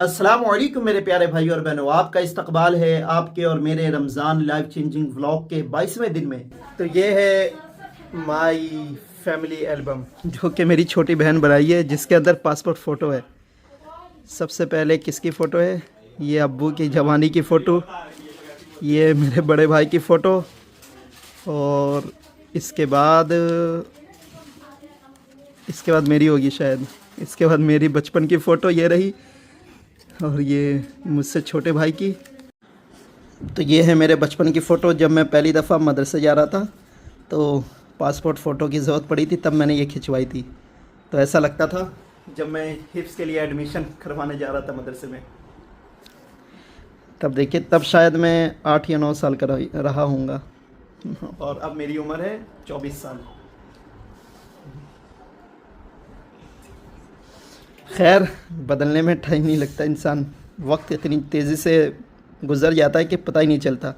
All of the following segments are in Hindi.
अस्सलाम वालेकुम मेरे प्यारे भाई और बहनों, आपका इस्तकबाल है आपके और मेरे रमज़ान लाइफ चेंजिंग व्लॉग के 22वें दिन में। तो ये है माई फैमिली एल्बम जो कि मेरी छोटी बहन बनाई है, जिसके अंदर पासपोर्ट फ़ोटो है। सबसे पहले किसकी फ़ोटो है? ये अब्बू की जवानी की फ़ोटो, ये मेरे बड़े भाई की फ़ोटो, और इसके बाद मेरी होगी शायद। इसके बाद मेरी बचपन की फ़ोटो ये रही, और ये मुझसे छोटे भाई की। तो ये है मेरे बचपन की फ़ोटो, जब मैं पहली दफ़ा मदरसे जा रहा था तो पासपोर्ट फ़ोटो की ज़रूरत पड़ी थी, तब मैंने ये खिंचवाई थी। तो ऐसा लगता था जब मैं हिफ्स के लिए एडमिशन करवाने जा रहा था मदरसे में। तब देखिए, तब शायद मैं 8 या 9 साल का रहा हूँगा, और अब मेरी उम्र है 24 साल। खैर, बदलने में टाइम नहीं लगता, इंसान वक्त इतनी तेज़ी से गुज़र जाता है कि पता ही नहीं चलता।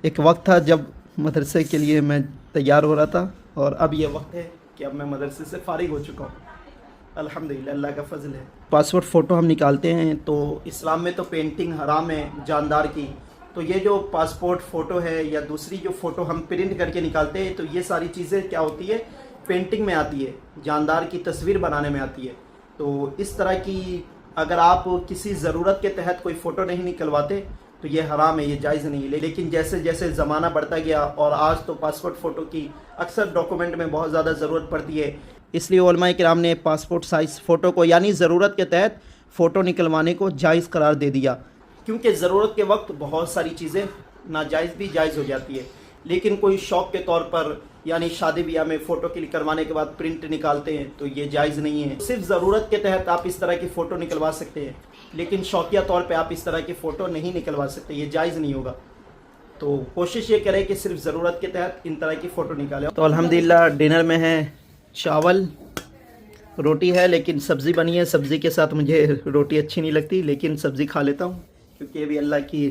एक वक्त था जब मदरसे के लिए मैं तैयार हो रहा था, और अब ये वक्त है कि अब मैं मदरसे से फ़ारिग हो चुका हूँ। अल्हम्दुलिल्लाह, अल्लाह का फ़ज़ल है। पासपोर्ट फ़ोटो हम निकालते हैं तो इस्लाम में तो पेंटिंग हराम है जानदार की। तो ये जो पासपोर्ट फ़ोटो है या दूसरी जो फ़ोटो हम प्रिंट करके निकालते हैं, तो ये सारी चीज़ें क्या होती है, पेंटिंग में आती है, जानदार की तस्वीर बनाने में आती है। तो इस तरह की अगर आप किसी ज़रूरत के तहत कोई फ़ोटो नहीं निकलवाते तो ये हराम है, ये जायज़ नहीं है। लेकिन जैसे जैसे ज़माना बढ़ता गया और आज तो पासपोर्ट फ़ोटो की अक्सर डॉक्यूमेंट में बहुत ज़्यादा ज़रूरत पड़ती है, इसलिए उलमाए किराम ने पासपोर्ट साइज़ फ़ोटो को यानी ज़रूरत के तहत फ़ोटो निकलवाने को जायज़ करार दे दिया। क्योंकि ज़रूरत के वक्त बहुत सारी चीज़ें नाजायज़ भी जायज़ हो जाती है, लेकिन कोई शौक़ के तौर पर यानी शादी ब्याह में फ़ोटो क्लिक करवाने के बाद प्रिंट निकालते हैं तो ये जायज़ नहीं है। सिर्फ ज़रूरत के तहत आप इस तरह की फ़ोटो निकलवा सकते हैं, लेकिन शौकिया तौर पे आप इस तरह की फ़ोटो नहीं निकलवा सकते, ये जायज़ नहीं होगा। तो कोशिश ये करें कि सिर्फ ज़रूरत के तहत इन तरह की फ़ोटो निकालें। तो अल्हम्दुलिल्लाह डिनर में है चावल, रोटी है, लेकिन सब्ज़ी बनी है। सब्ज़ी के साथ मुझे रोटी अच्छी नहीं लगती, लेकिन सब्ज़ी खा लेता हूँ क्योंकि ये भी अल्लाह की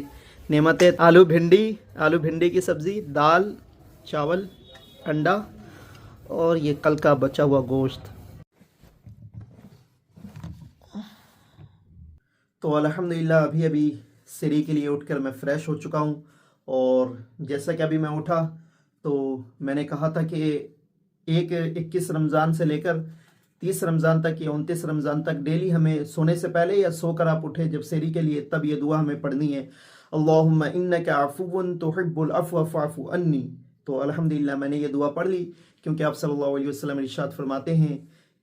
नेमत है। आलू भिंडी की सब्ज़ी, दाल, चावल, अंडा, और ये कल का बचा हुआ गोश्त। तो अल्हम्दुलिल्लाह अभी अभी सिरी के लिए उठकर मैं फ़्रेश हो चुका हूँ, और जैसा कि अभी मैं उठा तो मैंने कहा था कि 21 रमज़ान से लेकर 30 रमज़ान तक या 29 रमज़ान तक डेली हमें सोने से पहले या सोकर आप उठे जब सेरी के लिए, तब ये दुआ हमें पढ़नी है, अल्लाहुम्मा इन्नका अफ़ुव्वुन तुहिब्बुल अफ़्व फ़अफ़ु अन्नी। तो अल्हम्दुलिल्लाह मैंने ये दुआ पढ़ ली, क्योंकि आप सल्लल्लाहु अलैहि वसल्लम इरशाद फरमाते हैं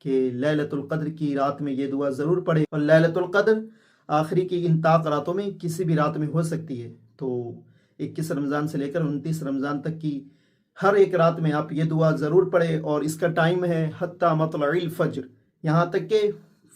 कि लैलतुल क़द्र की रात में ये दुआ ज़रूर पढ़े, और लैलतुल क़द्र आखिरी की इंताक रातों में किसी भी रात में हो सकती है। तो 21 रमज़ान से लेकर 29 रमज़ान तक की हर एक रात में आप ये दुआ ज़रूर पढ़ें, और इसका टाइम है हत्ता मतलइल फ़ज्र, यहाँ तक कि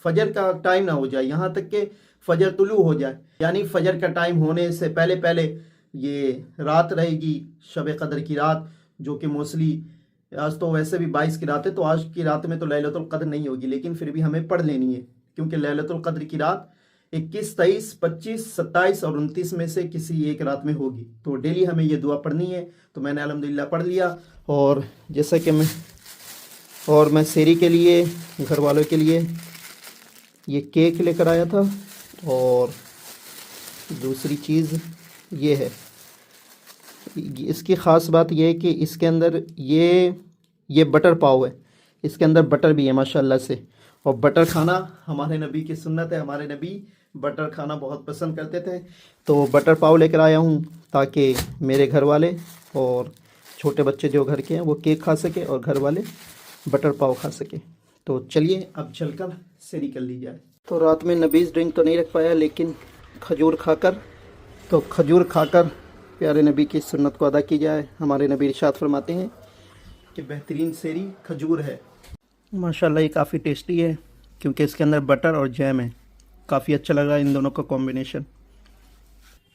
फ़जर का टाइम ना हो जाए, यहाँ तक कि फ़जर तुलू हो जाए, यानी फ़जर का टाइम होने से पहले पहले ये रात रहेगी शब क़द्र की रात, जो कि मोस्टली आज तो वैसे भी 22 की रात है, तो आज की रात में तो लैलतुल क़द्र नहीं होगी, लेकिन फिर भी हमें पढ़ लेनी है, क्योंकि लैलतुल क़द्र की रात 21, 23, 25, 27 और 29 में से किसी एक रात में होगी। तो डेली हमें ये दुआ पढ़नी है। तो मैंने अल्हम्दुलिल्लाह पढ़ लिया, और जैसा कि मैं सेरी के लिए, घर वालों के लिए ये केक लेकर आया था, और दूसरी चीज़ ये है, इसकी ख़ास बात ये है कि इसके अंदर ये बटर पाव है, इसके अंदर बटर भी है माशाल्लाह से। और बटर खाना हमारे नबी की सुन्नत है, हमारे नबी बटर खाना बहुत पसंद करते थे। तो बटर पाव लेकर आया हूँ ताकि मेरे घर वाले और छोटे बच्चे जो घर के हैं वो केक खा सके, और घर वाले बटर पाव खा सके। तो चलिए अब चलकर सेरी कर ली जाए। तो रात में नबीज़ ड्रिंक तो नहीं रख पाया, लेकिन खजूर खाकर प्यारे नबी की सुन्नत को अदा की जाए। हमारे नबी इरशाद फरमाते हैं कि बेहतरीन सेरी खजूर है। माशाल्लाह ये काफ़ी टेस्टी है, क्योंकि इसके अंदर बटर और जैम है, काफ़ी अच्छा लग रहा है इन दोनों का कॉम्बिनेशन।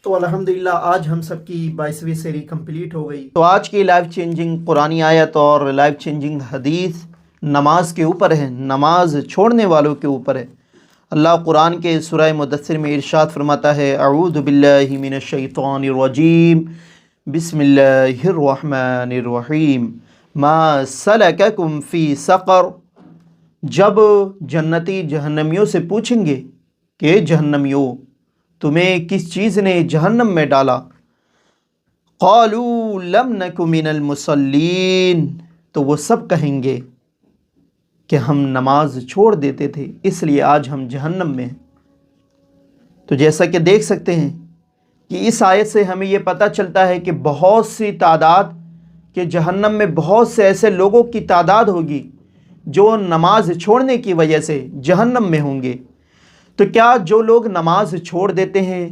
तो अल्हम्दुलिल्लाह आज हम सब की 22वीं सेरी कंप्लीट हो गई। तो आज की लाइफ चेंजिंग कुरानी आयत और लाइफ चेंजिंग हदीस नमाज के ऊपर है, नमाज छोड़ने वालों के ऊपर है। अल्लाह कुरान के सूरह मुदस्सिर में इरशाद फरमाता है, अऊज़ु बिल्लाहि मिनश शैतानिर रजीम, बिस्मिल्लाहिर रहमानिर रहीम, मा सलककुम फ़ी सक़र। जब जन्नती जहन्नमियों से पूछेंगे कि जहन्नमियों, तुम्हें किस चीज़ ने जहन्नम में डाला? क़ालू लम नकु मिनल मुसल्लीन, तो वो सब कहेंगे कि हम नमाज छोड़ देते थे, इसलिए आज हम जहन्नम में हैं। तो जैसा कि देख सकते हैं कि इस आयत से हमें ये पता चलता है कि बहुत सी तादाद के जहन्नम में बहुत से ऐसे लोगों की तादाद होगी जो नमाज छोड़ने की वजह से जहन्नम में होंगे। तो क्या जो लोग नमाज छोड़ देते हैं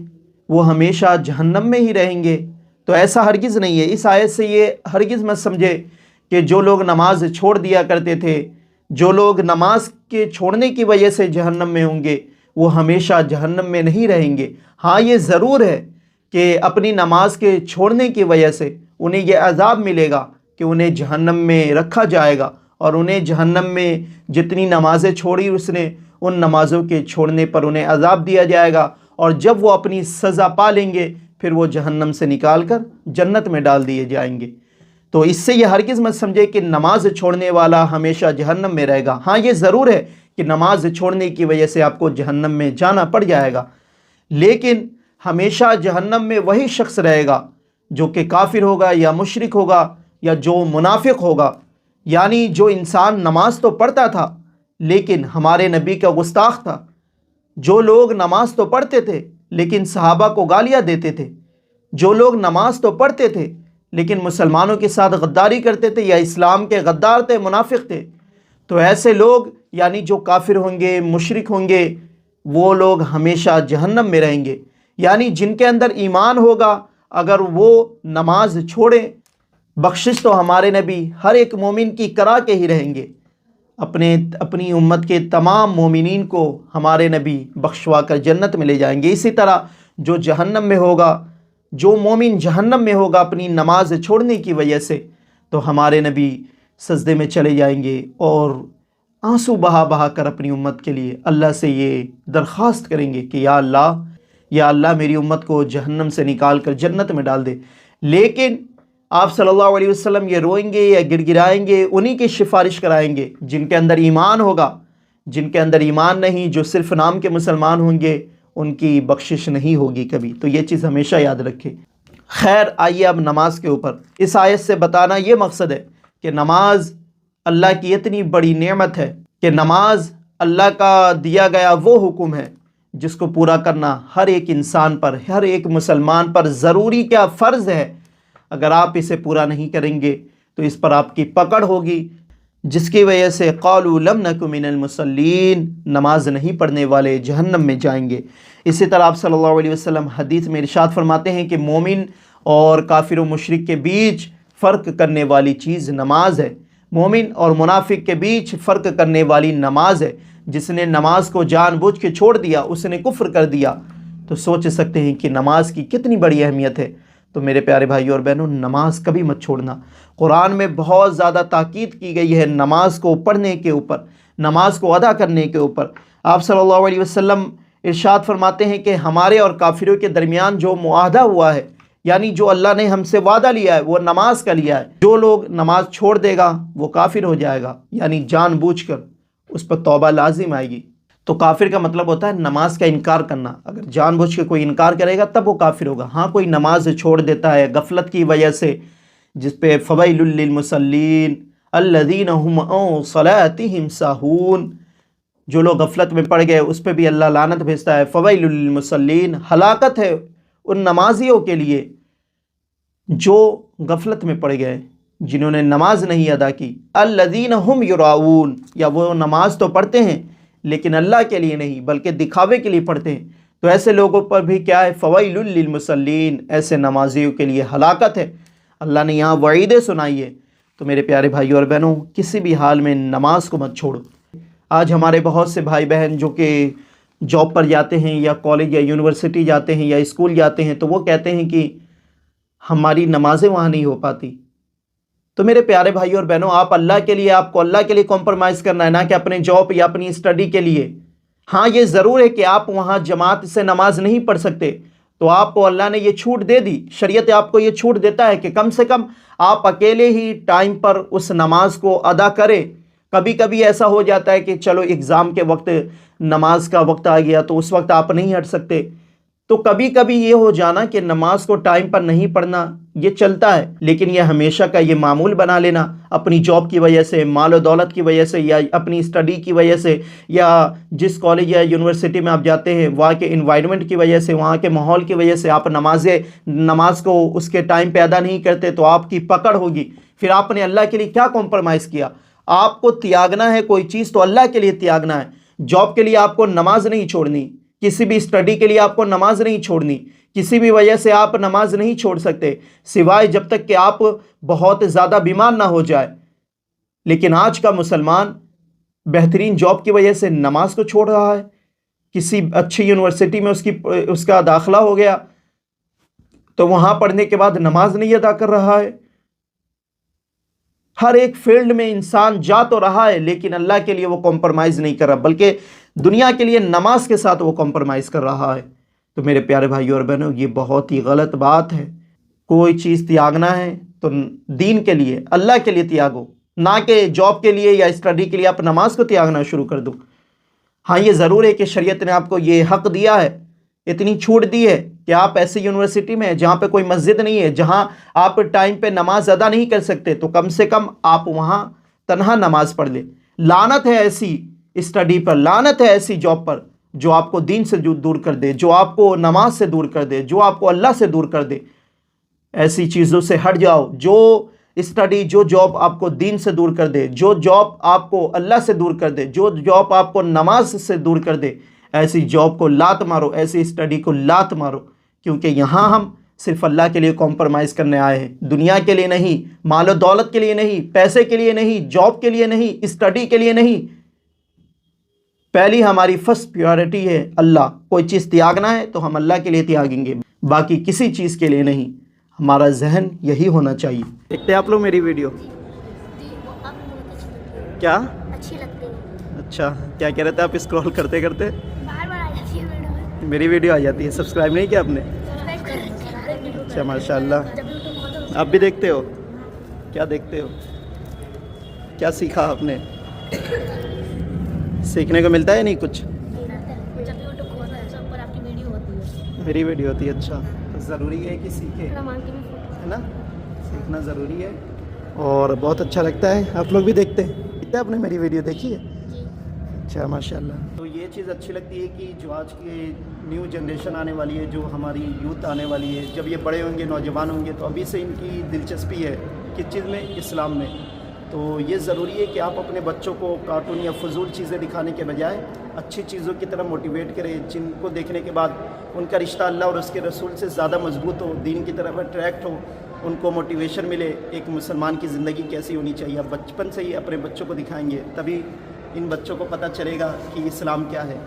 वो हमेशा जहन्नम में ही रहेंगे? तो ऐसा हरगिज़ नहीं है। इस आयत से ये हरगिज़ मत समझे कि जो लोग नमाज छोड़ दिया करते थे, जो लोग नमाज के छोड़ने की वजह से जहन्नम में होंगे, वो हमेशा जहन्नम में नहीं रहेंगे। हाँ, ये ज़रूर है कि अपनी नमाज के छोड़ने की वजह से उन्हें यह अज़ाब मिलेगा कि उन्हें जहन्नम में रखा जाएगा और उन्हें जहन्नम में जितनी नमाज़ें छोड़ी उसने, उन नमाज़ों के छोड़ने पर उन्हें अज़ाब दिया जाएगा, और जब वो अपनी सज़ा पा लेंगे फिर वो जहन्नम से निकाल कर जन्नत में डाल दिए जाएंगे। तो इससे यह हरगिज़ मत समझे कि नमाज छोड़ने वाला हमेशा जहन्नम में रहेगा। हाँ, ये ज़रूर है कि नमाज छोड़ने की वजह से आपको जहन्नम में जाना पड़ जाएगा, लेकिन हमेशा जहन्नम में वही शख्स रहेगा जो कि काफिर होगा या मुशरिक होगा या जो मुनाफिक होगा। यानी जो इंसान नमाज तो पढ़ता था लेकिन हमारे नबी का गुस्ताख था, जो लोग नमाज तो पढ़ते थे लेकिन सहाबा को गालियाँ देते थे, जो लोग नमाज तो पढ़ते थे लेकिन मुसलमानों के साथ गद्दारी करते थे या इस्लाम के गद्दार थे, मुनाफिक थे, तो ऐसे लोग यानी जो काफिर होंगे, मुशरिक होंगे, वो लोग हमेशा जहन्नम में रहेंगे। यानी जिनके अंदर ईमान होगा, अगर वो नमाज छोड़ें, बख्शिश तो हमारे नबी हर एक मोमिन की करा के ही रहेंगे। अपनी उम्मत के तमाम मोमिनीन को हमारे नबी बख्शवा कर जन्नत में ले जाएंगे। इसी तरह जो जहन्नम में होगा, जो मोमिन जहन्नम में होगा अपनी नमाज छोड़ने की वजह से, तो हमारे नबी सजदे में चले जाएंगे और आंसू बहा बहा कर अपनी उम्मत के लिए अल्लाह से ये दरख्वास्त करेंगे कि या अल्लाह मेरी उम्मत को जहन्नम से निकाल कर जन्नत में डाल दे। लेकिन आप सल्लल्लाहु अलैहि वसल्लम ये रोएंगे या गिड़गिड़ाएंगे, उन्हीं की सिफारिश कराएंगे जिनके अंदर ईमान होगा। जिनके अंदर ईमान नहीं, जो सिर्फ नाम के मुसलमान होंगे, उनकी बख्शिश नहीं होगी कभी। तो ये चीज़ हमेशा याद रखें। खैर, आइए अब नमाज के ऊपर। इस आयत से बताना ये मकसद है कि नमाज अल्लाह की इतनी बड़ी नेमत है कि नमाज अल्लाह का दिया गया वो हुक्म है जिसको पूरा करना हर एक इंसान पर, हर एक मुसलमान पर ज़रूरी क्या फ़र्ज़ है। अगर आप इसे पूरा नहीं करेंगे तो इस पर आपकी पकड़ होगी, जिसकी वजह से क़ालू लम नकु मिनल मुसल्लीन, नमाज नहीं पढ़ने वाले जहन्नम में जाएंगे। इसी तरह आप सल्लल्लाहु अलैहि वसल्लम हदीस में इरशाद फरमाते हैं कि मोमिन और काफिर व मुशरिक के बीच फ़र्क करने वाली चीज़ नमाज है। मोमिन और मुनाफिक के बीच फ़र्क करने वाली नमाज है। जिसने नमाज को जानबूझ के छोड़ दिया उसने कुफ्र कर दिया। तो सोच सकते हैं कि नमाज की कितनी बड़ी अहमियत है। तो मेरे प्यारे भाइयों और बहनों, नमाज कभी मत छोड़ना। कुरान में बहुत ज़्यादा ताकीद की गई है नमाज को पढ़ने के ऊपर, नमाज को अदा करने के ऊपर। आप सल्लल्लाहु अलैहि वसल्लम इरशाद फरमाते हैं कि हमारे और काफिरों के दरमियान जो मुआहदा हुआ है, यानी जो अल्लाह ने हमसे वादा लिया है, वो नमाज का लिया है। जो लोग नमाज छोड़ देगा वो काफिर हो जाएगा, यानी जानबूझकर उस पर तौबा लाजिम आएगी। तो काफिर का मतलब होता है नमाज का इनकार करना। अगर जानबूझ के कोई इनकार करेगा तब वो काफिर होगा। हाँ, कोई नमाज छोड़ देता है गफलत की वजह से, जिस पे फ़वैलुल लिल मुसल्लीन अल्लज़ीना हुम अन सलातिहिम साहून, जो लोग गफलत में पड़ गए उस पर भी अल्लाह लानत भेजता है। फ़वैलुल लिल मुसल्लीन, हलाकत है उन नमाजियों के लिए जो गफलत में पड़ गए, जिन्होंने नमाज नहीं अदा की। अल्लज़ीना हुम युराऊन, या वो नमाज तो पढ़ते हैं लेकिन अल्लाह के लिए नहीं बल्कि दिखावे के लिए पढ़ते हैं। तो ऐसे लोगों पर भी क्या है, फ़वैलुल लिल मुसल्लीन, ऐसे नमाजियों के लिए हलाकत है। अल्लाह ने यहाँ वईदें सुनाई है। तो मेरे प्यारे भाइयों और बहनों, किसी भी हाल में नमाज को मत छोड़ो। आज हमारे बहुत से भाई बहन जो कि जॉब पर जाते हैं या कॉलेज या यूनिवर्सिटी जाते हैं या स्कूल जाते हैं, तो वो कहते हैं कि हमारी नमाजें वहाँ नहीं हो पाती। तो मेरे प्यारे भाइयों और बहनों, आप अल्लाह के लिए, आपको अल्लाह के लिए कॉम्प्रोमाइज़ करना है, ना कि अपने जॉब या अपनी स्टडी के लिए। हाँ, ये ज़रूर है कि आप वहाँ जमात से नमाज नहीं पढ़ सकते, तो आपको अल्लाह ने ये छूट दे दी। शरीयत आपको ये छूट देता है कि कम से कम आप अकेले ही टाइम पर उस नमाज को अदा करें। कभी कभी ऐसा हो जाता है कि चलो एग्ज़ाम के वक्त नमाज का वक्त आ गया तो उस वक्त आप नहीं हट सकते, तो कभी कभी ये हो जाना कि नमाज को टाइम पर नहीं पढ़ना, ये चलता है। लेकिन ये हमेशा का ये मामूल बना लेना, अपनी जॉब की वजह से, माल और दौलत की वजह से, या अपनी स्टडी की वजह से, या जिस कॉलेज या यूनिवर्सिटी में आप जाते हैं वहाँ के इन्वायरमेंट की वजह से, वहाँ के माहौल की वजह से आप नमाज को उसके टाइम पे अदा नहीं करते तो आपकी पकड़ होगी। फिर आपने अल्लाह के लिए क्या कॉम्प्रोमाइज़ किया? आपको त्यागना है कोई चीज़ तो अल्लाह के लिए त्यागना है। जॉब के लिए आपको नमाज नहीं छोड़नी, किसी भी स्टडी के लिए आपको नमाज नहीं छोड़नी, किसी भी वजह से आप नमाज नहीं छोड़ सकते सिवाय जब तक कि आप बहुत ज़्यादा बीमार ना हो जाए। लेकिन आज का मुसलमान बेहतरीन जॉब की वजह से नमाज को छोड़ रहा है, किसी अच्छी यूनिवर्सिटी में उसका दाखिला हो गया तो वहाँ पढ़ने के बाद नमाज नहीं अदा कर रहा है। हर एक फील्ड में इंसान जा तो रहा है लेकिन अल्लाह के लिए वो कॉम्प्रोमाइज़ नहीं कर रहा, बल्कि दुनिया के लिए नमाज के साथ वो कॉम्प्रोमाइज़ कर रहा है। तो मेरे प्यारे भाइयों और बहनों, ये बहुत ही गलत बात है। कोई चीज़ त्यागना है तो दीन के लिए, अल्लाह के लिए त्यागो, ना कि जॉब के लिए या स्टडी के लिए आप नमाज को त्यागना शुरू कर दो। हाँ, ये ज़रूर है कि शरीयत ने आपको ये हक़ दिया है, इतनी छूट दी है कि आप ऐसी यूनिवर्सिटी में जहाँ पे कोई मस्जिद नहीं है, जहाँ आप टाइम पे नमाज अदा नहीं कर सकते, तो कम से कम आप वहाँ तन्हा नमाज पढ़ ले। लानत है ऐसी स्टडी पर, लानत है ऐसी जॉब पर जो आपको दीन से दूर कर दे, जो आपको नमाज से दूर कर दे, जो आपको अल्लाह से दूर कर दे। ऐसी चीज़ों से हट जाओ। जो स्टडी, जो जॉब आपको दीन से दूर कर दे, जो जॉब आपको अल्लाह से दूर कर दे, जो जॉब आपको नमाज से दूर कर दे, ऐसी जॉब को लात मारो, ऐसी स्टडी को लात मारो। क्योंकि यहाँ हम सिर्फ अल्लाह के लिए कॉम्प्रोमाइज़ करने आए हैं, दुनिया के लिए नहीं, माल और दौलत के लिए नहीं, पैसे के लिए नहीं, जॉब के लिए नहीं, स्टडी के लिए नहीं। पहली हमारी फर्स्ट प्रायोरिटी है अल्लाह। कोई चीज़ त्यागना है तो हम अल्लाह के लिए त्यागेंगे, बाकी किसी चीज़ के लिए नहीं। हमारा जहन यही होना चाहिए। देखते हैं आप लोग मेरी वीडियो? क्या अच्छी लगती है। अच्छा, क्या कह रहे थे आप? स्क्रॉल करते करते बार बार आ जाती है वीडियो। मेरी वीडियो आ जाती है। सब्सक्राइब नहीं किया आपने? सब्सक्राइब कर। अच्छा, माशाल्लाह। जब यूट्यूब खोलो आप भी देखते हो? क्या देखते हो? क्या सीखा आपने? सीखने को मिलता है नहीं कुछ? जब यूट्यूब खोलता है सब पर आपकी वीडियो होती है। मेरी वीडियो होती है। अच्छा, तो ज़रूरी है कि सीखे, रमान की भी फोटो है ना? सीखना ज़रूरी है और बहुत अच्छा लगता है। आप लोग भी देखते हैं? आपने मेरी वीडियो देखी है? जी। अच्छा, माशाल्लाह। तो ये चीज़ अच्छी लगती है कि जो आज की न्यू जनरेशन आने वाली है, जो हमारी यूथ आने वाली है, जब ये बड़े होंगे, नौजवान होंगे, तो अभी से इनकी दिलचस्पी है किस चीज़ में? इस्लाम में। तो ये ज़रूरी है कि आप अपने बच्चों को कार्टून या फजूल चीज़ें दिखाने के बजाय अच्छी चीज़ों की तरफ मोटिवेट करें, जिनको देखने के बाद उनका रिश्ता अल्लाह और उसके रसूल से ज़्यादा मजबूत हो, दीन की तरफ अट्रैक्ट हो, उनको मोटिवेशन मिले। एक मुसलमान की ज़िंदगी कैसी होनी चाहिए, आप बचपन से ही अपने बच्चों को दिखाएंगे, तभी इन बच्चों को पता चलेगा कि इस्लाम क्या है।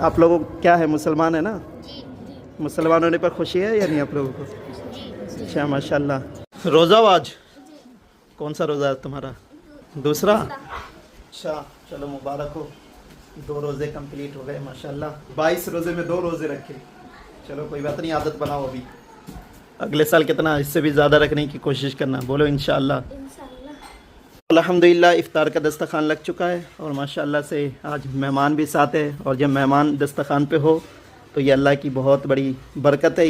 आप लोगों को क्या है, मुसलमान है ना? जी जी मुसलमान होने पर खुशी है या नहीं आप लोगों को? जी। अच्छा, माशाल्लाह। रोज़ा आज कौन सा रोज़ा है तुम्हारा? दूसरा? अच्छा, चलो मुबारक हो, 2 रोज़े कंप्लीट हो गए माशाल्लाह। 22 रोज़े में 2 रोज़े रखे। चलो कोई बात नहीं, आदत बनाओ। अभी अगले साल कितना, इससे भी ज़्यादा रखने की कोशिश करना। बोलो इंशाअल्लाह। अल्हम्दुलिल्लाह इफ़्तार का दस्तरखान लग चुका है और माशाल्लाह से आज मेहमान भी साथ है। और जब मेहमान दस्तरखान पे हो तो ये अल्लाह की बहुत बड़ी बरकत है।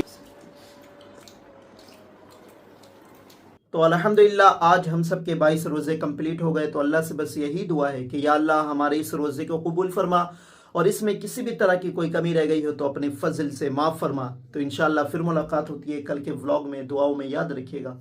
तो अल्हम्दुलिल्लाह आज हम सब के 22 रोज़े कंप्लीट हो गए। तो अल्लाह से बस यही दुआ है कि या अल्लाह हमारे इस रोज़े को कबूल फरमा और इसमें किसी भी तरह की कोई कमी रह गई हो तो अपने फजल से माफ़ फरमा। तो इंशाअल्लाह फिर मुलाकात होती है कल के व्लॉग में। दुआओं में याद रखिएगा।